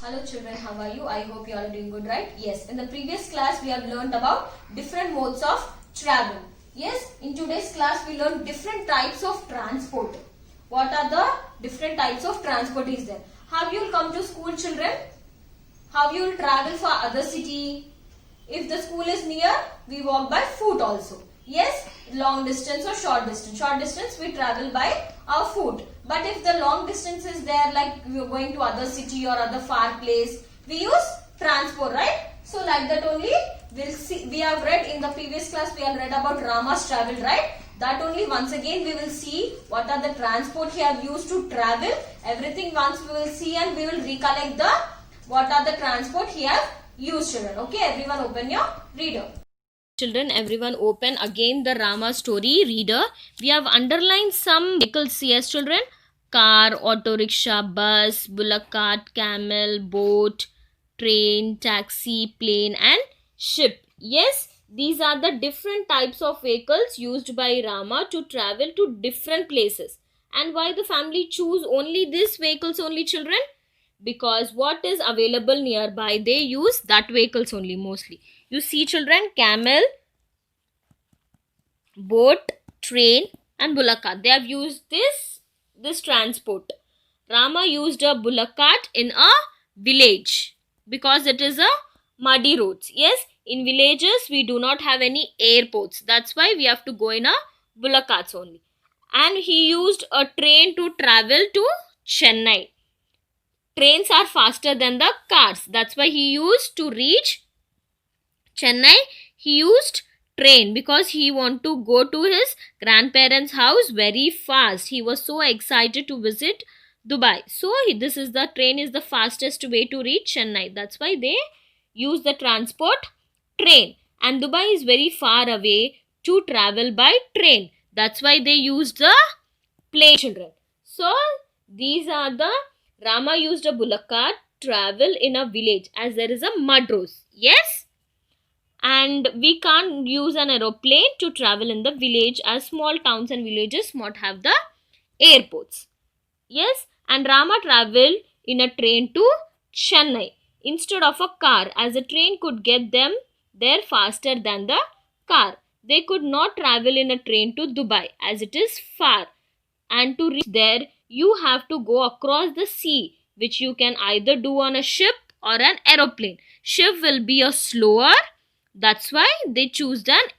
Hello children, how are you? I hope you all are doing good, right? Yes, in the previous class we have learned about different modes of travel. Yes, in today's class we learned different types of transport. What are the different types of transport is there? How you will come to school, children? How you will travel for other city? If the school is near, we walk by foot also. Yes, long distance or short distance. Short distance we travel by our foot. But if the long distance is there, like we are going to other city or other far place, we use transport, right? So like that only we'll see. We have read in the previous class. We have read about Rama's travel, right? That only once again we will see what are the transport he have used to travel. Everything once we will see and we will recollect the what are the transport he have used, children. Okay, everyone open your reader. Children, everyone open again the Rama story reader. We have underlined some vehicles. Yes, children. Car, auto rickshaw, bus, bullock cart, camel, boat, train, taxi, plane and ship. Yes, these are the different types of vehicles used by Rama to travel to different places. And why the family choose only these vehicles only, children? Because what is available nearby, they use that vehicles only mostly. You see, children, camel, boat, train and bullock cart. They have used this transport. Rama used a bullock cart in a village because it is a muddy roads. Yes, in villages we do not have any airports. That's why we have to go in a bullock carts only. And he used a train to travel to Chennai. Trains are faster than the cars. That's why he used to reach Chennai. He used train because he want to go to his grandparents' house very fast. He was so excited to visit Dubai. So this is the train is the fastest way to reach Chennai. That's why they use the transport train. And Dubai is very far away to travel by train. That's why they used the plane, children. So these are the Rama used a bullock cart travel in a village as there is a mud road. Yes, and we can't use an aeroplane to travel in the village as small towns and villages not have the airports. Yes, and Rama traveled in a train to Chennai instead of a car as a train could get them there faster than the car. They could not travel in a train to Dubai as it is far, and to reach there you have to go across the sea, which you can either do on a ship or an aeroplane. Ship will be a slower, that's why they choose an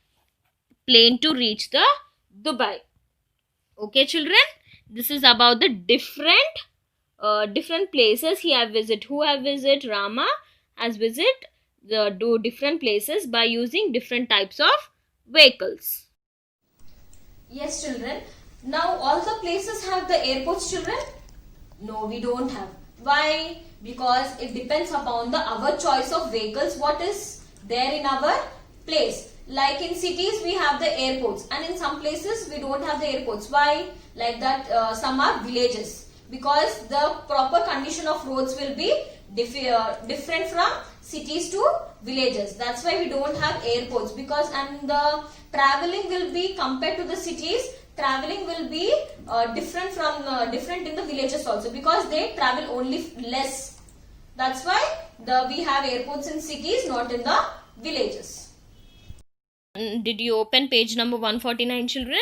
plane to reach the Dubai. Okay, children, this is about the different places he have visit. Who have visit? Rama has visit the different places by using different types of vehicles. Yes, children. Now all the places have the airports, children? No, we don't have. Why? Because it depends upon the our choice of vehicles. What is there in our place? Like in cities we have the airports, and in some places we don't have the airports. Why? Like that some are villages, because the proper condition of roads will be different from cities to villages. That's why we don't have airports, because and the traveling will be compared to the cities. Traveling will be different in the villages also, because they travel only less. That's why we have airports in cities, not in the villages. Did you open page number 149, children?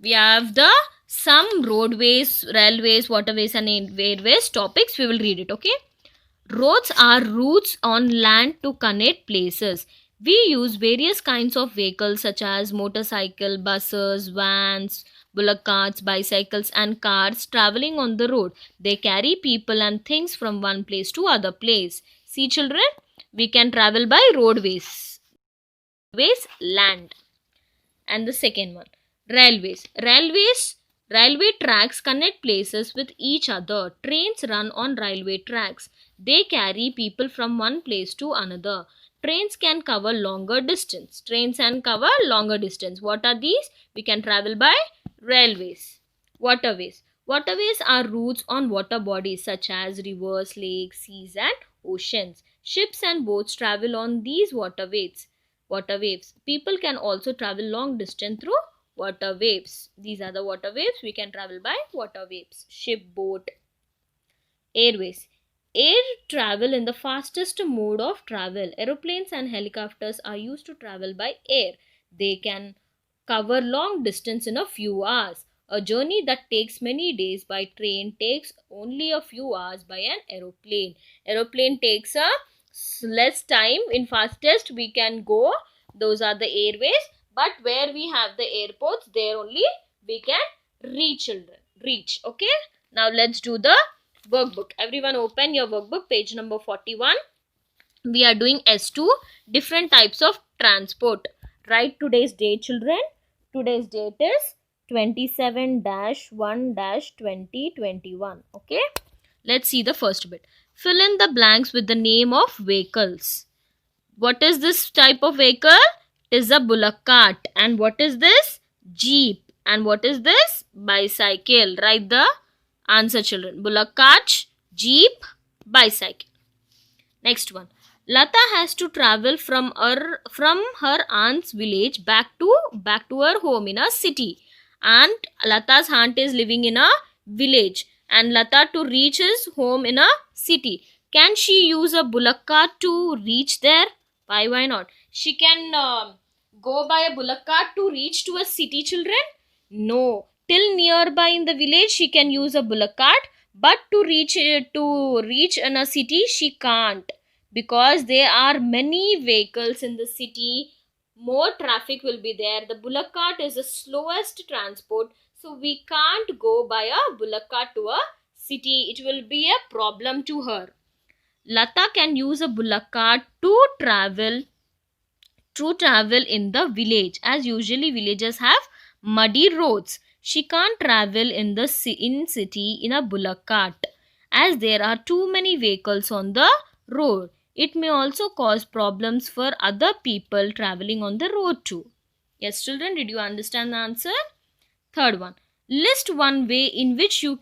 We have the some roadways, railways, waterways and airways topics. We will read it, okay? Roads are routes on land to connect places. We use various kinds of vehicles such as motorcycle, buses, vans, bullock carts, bicycles and cars traveling on the road. They carry people and things from one place to other place. See, children, we can travel by roadways. Land. And the second one, railways. Railway tracks connect places with each other. Trains run on railway tracks. They carry people from one place to another. Trains can cover longer distance. What are these? We can travel by railways. Waterways. Waterways are routes on water bodies such as rivers, lakes, seas and oceans. Ships and boats travel on these waterways. People can also travel long distance through waterways. These are the waterways. We can travel by waterways. Ship, boat. Airways. Air travel in the fastest mode of travel. Aeroplanes and helicopters are used to travel by air. They can cover long distance in a few hours. A journey that takes many days by train takes only a few hours by an aeroplane. Aeroplane takes a less time. In fastest we can go. Those are the airways. But where we have the airports, there only we can reach, children. Reach. Okay. Now let's do the workbook. Everyone open your workbook, page number 41. We are doing S2, different types of transport. Write today's date, children. Today's date is 27-1-2021. Okay. Let's see the first bit. Fill in the blanks with the name of vehicles. What is this type of vehicle? It is a bullock cart. And what is this? Jeep. And what is this? Bicycle. Write the answer, children. Bullock cart, jeep, bicycle. Next one. Lata has to travel from her aunt's village back to her home in a city. And Lata's aunt is living in a village. And Lata to reach his home in a city. Can she use a bullock cart to reach there? Why not? She can go by a bullock cart to reach to a city, children? No. Till nearby in the village she can use a bullock cart, but to reach in a city she can't, because there are many vehicles in the city. More traffic will be there. The bullock cart is the slowest transport, so we can't go by a bullock cart to a city. It will be a problem to her. Lata can use a bullock cart to travel in the village, as usually villages have muddy roads. She can't travel in city in a bullock cart, as there are too many vehicles on the road. It may also cause problems for other people traveling on the road too. Yes, children, did you understand the answer? Third one. List one way in which you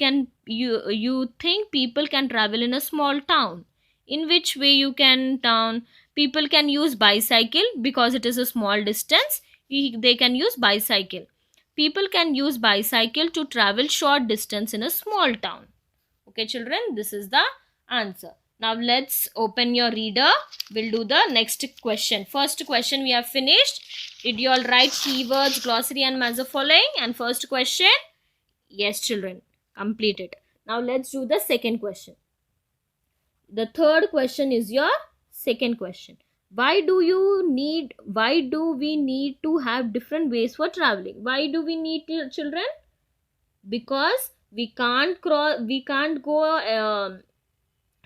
think people can travel in a small town. In which way people can use bicycle, because it is a small distance. They can use bicycle. People can use bicycle to travel short distance in a small town. Okay, children, this is the answer. Now let's open your reader. We'll do the next question. First question we have finished. Did you all write keywords, glossary and mass of following? And first question? Yes, children, complete it. Now let's do the second question. The third question is your second question. Why do we need to have different ways for traveling? Why do we need to, children? Because we can't go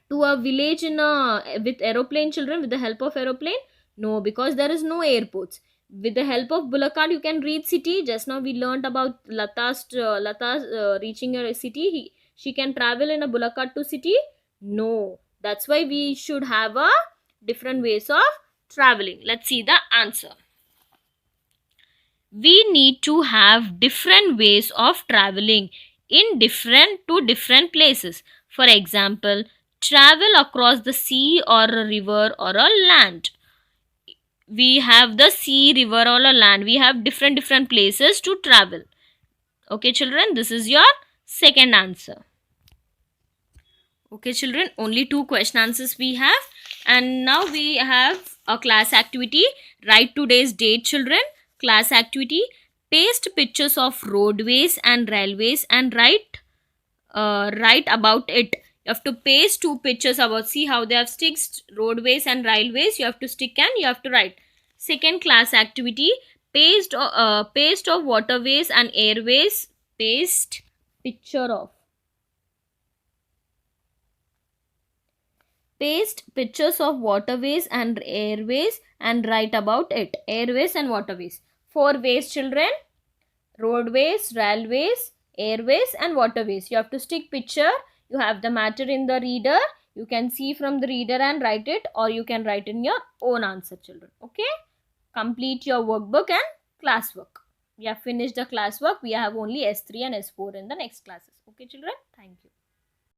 to a village with aeroplane, children, with the help of aeroplane. No, because there is no airports. With the help of bullock cart you can reach city. Just now we learned about Lata's reaching a city. She can travel in a bullock cart to city. No, that's why we should have a different ways of traveling. Let's see the answer. We need to have different ways of traveling to different places. For example, travel across the sea or a river or a land. We have the sea, river or a land. We have different places to travel. Okay, children, this is your second answer. Okay, children, only 2 question answers we have. And now we have a class activity. Write today's date, children. Class activity. Paste pictures of roadways and railways and write about it. You have to paste 2 pictures about, see how they have sticked roadways and railways. You have to stick and you have to write. Second class activity. Paste of waterways and airways. Paste picture of. Paste pictures of waterways and airways and write about it. Airways and waterways. 4 ways, children. Roadways, railways, airways and waterways. You have to stick picture. You have the matter in the reader. You can see from the reader and write it, or you can write in your own answer, children. Okay? Complete your workbook and classwork. We have finished the classwork. We have only S3 and S4 in the next classes. Okay, children? Thank you.